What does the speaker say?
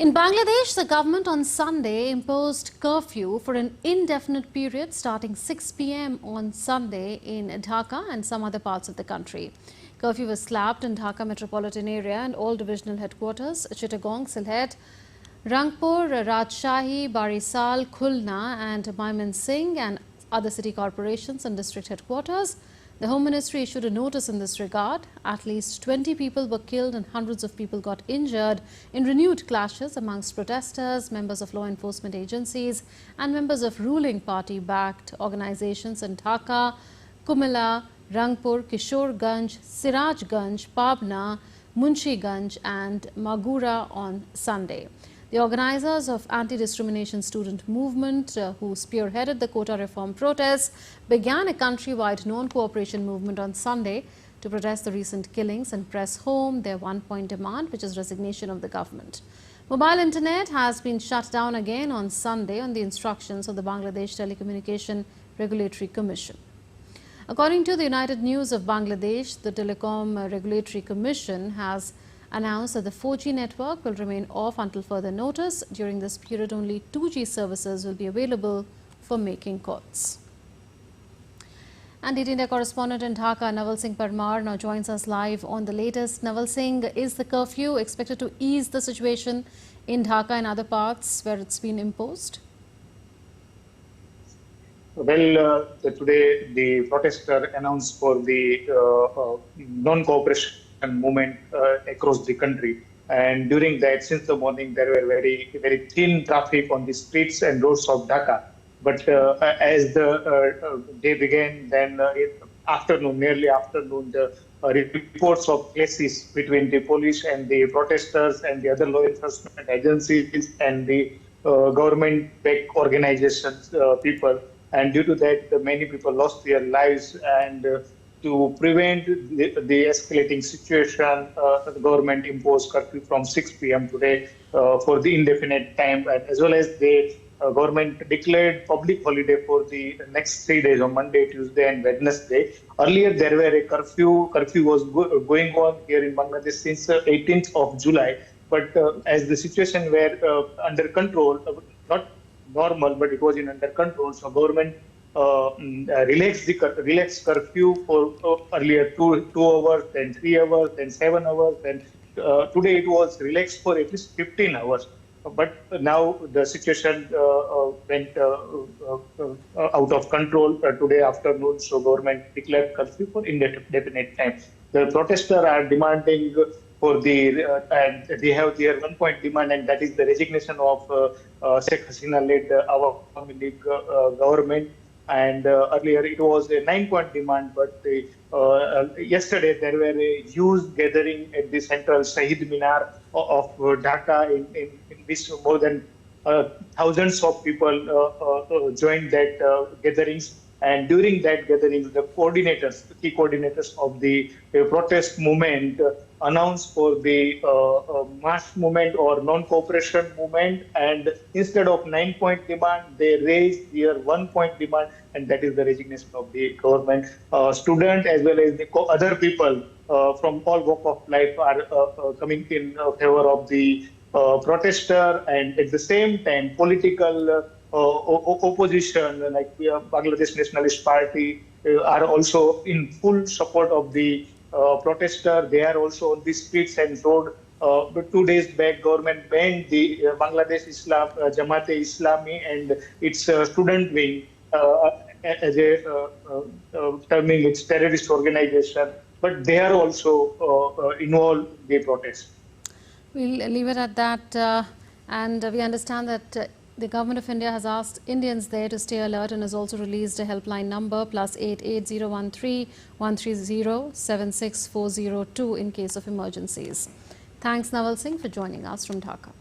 In Bangladesh, the government on Sunday imposed curfew for an indefinite period starting 6 p.m. on Sunday in Dhaka and some other parts of the country. Curfew was slapped in Dhaka metropolitan area and all divisional headquarters, Chittagong, Sylhet, Rangpur, Rajshahi, Barisal, Khulna and Mymensingh and other city corporations and district headquarters. The Home Ministry issued a notice in this regard. At least 20 people were killed and hundreds of people got injured in renewed clashes amongst protesters, members of law enforcement agencies and members of ruling party-backed organizations in Dhaka, Kumila, Rangpur, Kishorganj, Sirajganj, Pabna, Munchiganj and Magura on Sunday. The organizers of anti-discrimination student movement who spearheaded the quota reform protests began a countrywide non-cooperation movement on Sunday to protest the recent killings and press home their one-point demand, which is resignation of the government. Mobile internet has been shut down again on Sunday on the instructions of the Bangladesh Telecommunication Regulatory Commission. According to the United News of Bangladesh, the Telecom Regulatory Commission has announced that the 4G network will remain off until further notice. During this period, only 2G services will be available for making calls. And DT India correspondent in Dhaka, Naval Singh Parmar, now joins us live on the latest. Naval Singh, is the curfew expected to ease the situation in Dhaka and other parts where it's been imposed? Well, today the protester announced for the non-cooperation movement across the country, and during that, since the morning, there were very thin traffic on the streets and roads of Dhaka. But as the day began, then nearly afternoon, the reports of clashes between the police and the protesters and the other law enforcement agencies and the government-backed organizations people. And due to that, many people lost their lives. And to prevent the escalating situation, the government imposed curfew from 6 p.m. today for the indefinite time, as well as the government declared public holiday for the next 3 days on Monday, Tuesday and Wednesday. Earlier, there were a curfew. Curfew was going on here in Bangladesh since 18th of July. But as the situation were under control, not normal, but it was under control, so government relaxed curfew for earlier 2 hours, then 3 hours, then 7 hours, then today it was relaxed for at least 15 hours. But now the situation went out of control today afternoon, so government declared curfew for indefinite time. The protesters are demanding for and they have their one-point demand, and that is the resignation of Sheikh Hasina-led Awami League government. And earlier it was a 9-point demand, but yesterday there were a huge gathering at the central Shahid Minar of Dhaka, in which more than thousands of people joined that gatherings. And during that gathering, the key coordinators of the protest movement announced for the mass movement or non-cooperation movement. And instead of 9-point demand, they raised their 1-point demand, and that is the resignation of the government. Students as well as the other people from all walks of life are coming in favor of the protester, and at the same time, political opposition like Bangladesh Nationalist Party are also in full support of the protester. They are also on the streets and road. But 2 days back, government banned the Bangladesh Jamaat-e-Islami and its student wing as a terming its terrorist organization. But they are also involved in the protest. We'll leave it at that, and we understand that the Government of India has asked Indians there to stay alert and has also released a helpline number +88 130 76402 in case of emergencies. Thanks, Naval Singh, for joining us from Dhaka.